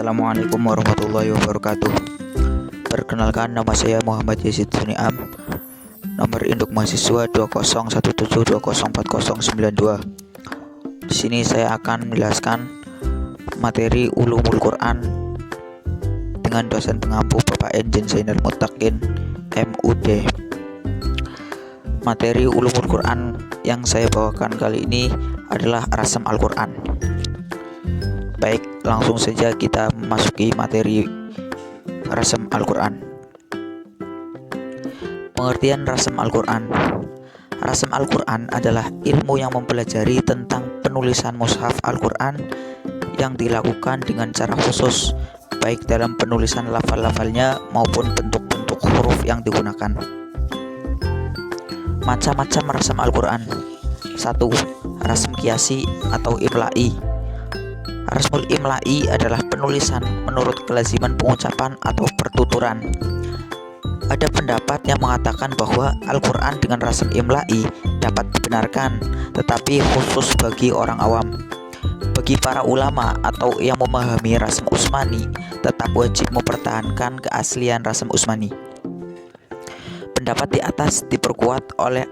Assalamualaikum warahmatullahi wabarakatuh. Perkenalkan, nama saya Muhammad Yazid Suniam. Nomor induk mahasiswa 20172040092. Di sini saya akan menjelaskan materi Ulumul Quran dengan dosen pengampu Bapak Enjen Zainal Muttaqin MUD. Materi Ulumul Quran yang saya bawakan kali ini adalah Rasam Al-Quran. Baik, langsung saja kita memasuki materi Rasam Al-Quran. Pengertian Rasam Al-Quran. Rasam Al-Quran adalah ilmu yang mempelajari tentang penulisan mushaf Al-Quran yang dilakukan dengan cara khusus, baik dalam penulisan lafal-lafalnya maupun bentuk-bentuk huruf yang digunakan. Macam-macam rasam Al-Quran. 1. Rasam kiasi atau imla'i. Rasmul imla'i adalah penulisan menurut kelaziman pengucapan atau pertuturan. Ada pendapat yang mengatakan bahwa Al-Quran dengan rasam imla'i dapat dibenarkan, tetapi khusus bagi orang awam. Bagi para ulama atau yang memahami rasam Utsmani, tetap wajib mempertahankan keaslian rasam Utsmani. Pendapat di atas diperkuat oleh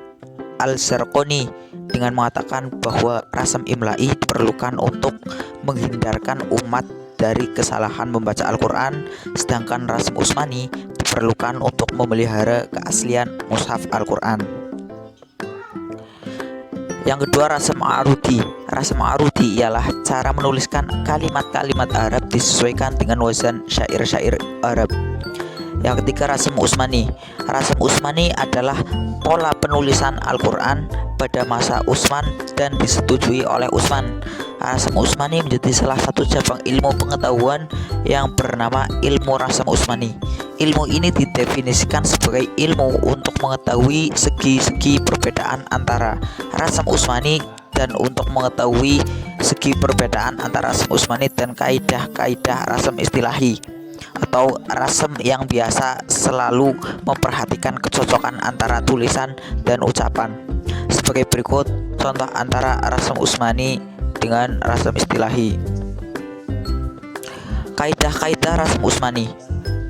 Al-Zarqani dengan mengatakan bahwa rasam imla'i diperlukan untuk menghindarkan umat dari kesalahan membaca Al-Quran, sedangkan rasam Utsmani diperlukan untuk memelihara keaslian mushaf Al-Quran. Yang kedua, rasam arudi. Rasam arudi ialah cara menuliskan kalimat-kalimat Arab disesuaikan dengan wazan syair-syair Arab. Yang ketiga, rasam Utsmani. Rasam Utsmani adalah pola penulisan Al-Quran pada masa Utsman dan disetujui oleh Utsman. Rasam Utsmani menjadi salah satu cabang ilmu pengetahuan yang bernama ilmu rasam Utsmani. Ilmu ini didefinisikan sebagai ilmu untuk mengetahui segi-segi perbedaan antara rasam Utsmani dan untuk mengetahui segi perbedaan antara rasam Utsmani dan kaidah-kaidah rasam istilahi atau rasam yang biasa selalu memperhatikan kecocokan antara tulisan dan ucapan. Sebagai berikut contoh antara rasam Utsmani dengan rasam istilahi. Kaidah-kaidah rasam Utsmani.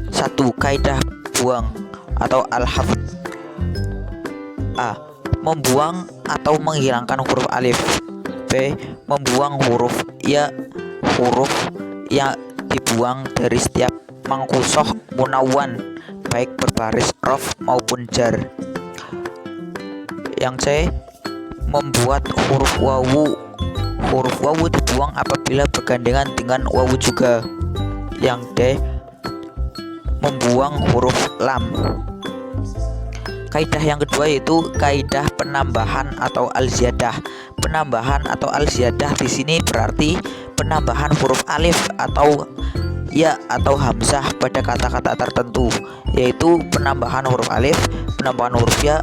1. Kaidah buang atau al-hafd. A. Membuang atau menghilangkan huruf alif. B. Membuang huruf ya, huruf yang dibuang dari setiap mangkusoh munawwan, baik berbaris rof maupun jar. Yang C. Membuat huruf wawu. Huruf wawu dibuang apabila bergandengan dengan wawu juga. Yang D. Membuang huruf lam. Kaidah yang kedua yaitu kaidah penambahan atau al-ziyadah. Penambahan atau al-ziyadah di sini berarti penambahan huruf alif atau ya atau hamzah pada kata-kata tertentu, yaitu penambahan huruf alif, penambahan huruf ya.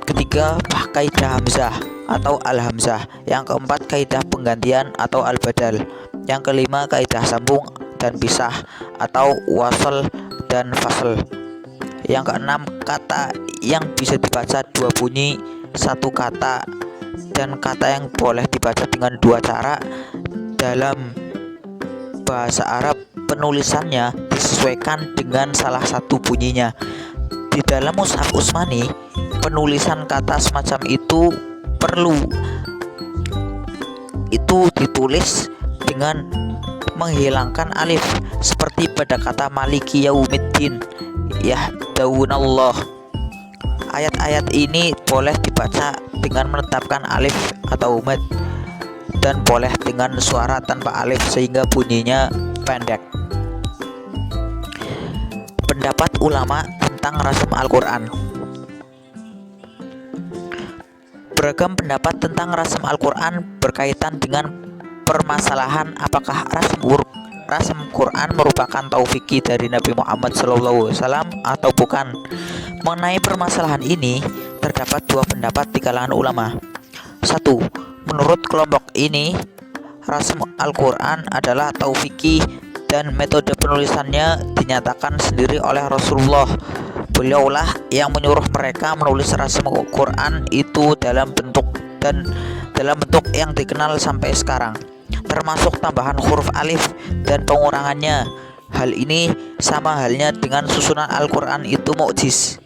Ketiga, kaidah hamzah atau al-hamzah. Yang keempat, kaidah penggantian atau al-badal. Yang kelima, kaidah sambung dan pisah atau wasal dan fasl. Yang keenam, kata yang bisa dibaca dua bunyi satu kata dan kata yang boleh dibaca dengan dua cara. Dalam bahasa Arab, penulisannya disesuaikan dengan salah satu bunyinya. Di dalam mushaf Utsmani, penulisan kata semacam itu ditulis dengan menghilangkan alif, seperti pada kata maliki yaumiddin, yahdawunallah. Ayat-ayat ini boleh dibaca dengan menetapkan alif atau mad dan boleh dengan suara tanpa alif sehingga bunyinya pendek. Pendapat ulama tentang rasam Al-Quran. Beragam pendapat tentang rasam Al-Quran berkaitan dengan permasalahan apakah rasam Quran merupakan taufiki dari Nabi Muhammad SAW atau bukan. Mengenai permasalahan ini terdapat dua pendapat di kalangan ulama. 1. Menurut kelompok ini, rasam Al-Quran adalah taufiki dan metode penulisannya dinyatakan sendiri oleh Rasulullah. Beliaulah yang menyuruh mereka menulis rasam Al-Quran itu dalam bentuk yang dikenal sampai sekarang. termasuk tambahan huruf alif dan pengurangannya. Hal ini sama halnya dengan susunan Al-Quran itu mu'is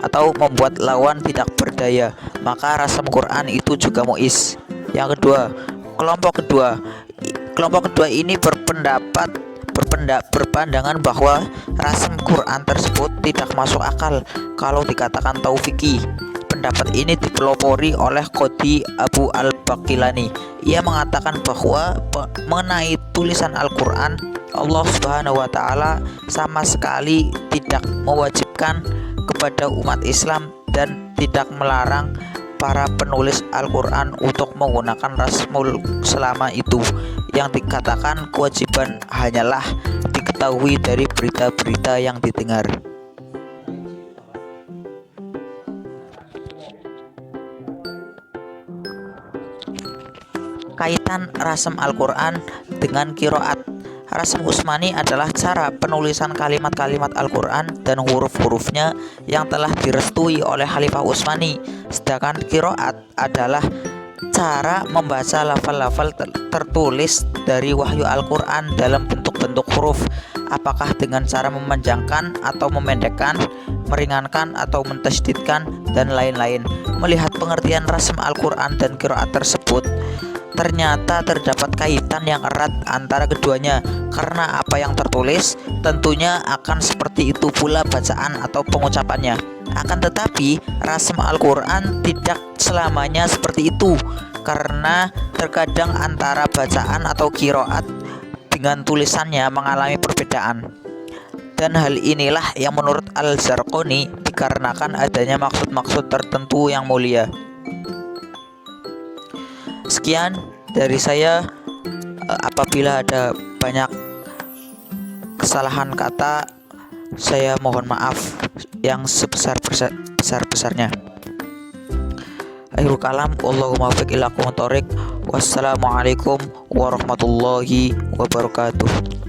atau membuat lawan tidak berdaya, maka rasam Quran itu juga mu'is. Yang kedua, kelompok kedua ini berpandangan bahwa rasam Quran tersebut tidak masuk akal kalau dikatakan taufiki. Pendapat ini dipelopori oleh Qadhi Abu al-Baqilani. Ia mengatakan bahwa mengenai tulisan Al-Quran, Allah Subhanahu wa Ta'ala sama sekali tidak mewajibkan kepada umat Islam dan tidak melarang para penulis Al-Quran untuk menggunakan rasmul selama itu. Yang dikatakan kewajiban hanyalah diketahui dari berita-berita yang didengar. Kaitan rasam Al-Quran dengan qiraat. Rasam Utsmani adalah cara penulisan kalimat-kalimat Al-Quran dan huruf-hurufnya yang telah direstui oleh Khalifah Utsmani. Sedangkan qiraat adalah cara membaca lafal-lafal tertulis dari wahyu Al-Quran dalam bentuk-bentuk huruf, apakah dengan cara memanjangkan atau memendekkan, meringankan atau mentasydidkan, dan lain-lain. Melihat pengertian rasam Al-Quran dan qiraat tersebut, ternyata terdapat kaitan yang erat antara keduanya, karena apa yang tertulis tentunya akan seperti itu pula bacaan atau pengucapannya. Akan tetapi rasam Al-Quran tidak selamanya seperti itu, karena terkadang antara bacaan atau qiraat dengan tulisannya mengalami perbedaan. Dan hal inilah yang menurut Al-Zarqani dikarenakan adanya maksud-maksud tertentu yang mulia. Sekian dari saya. Apabila ada banyak kesalahan kata, saya mohon maaf yang sebesar-besarnya. Akhirul kalam, Allahumma fiq ila aqwamit thoriq. Wassalamualaikum warahmatullahi wabarakatuh.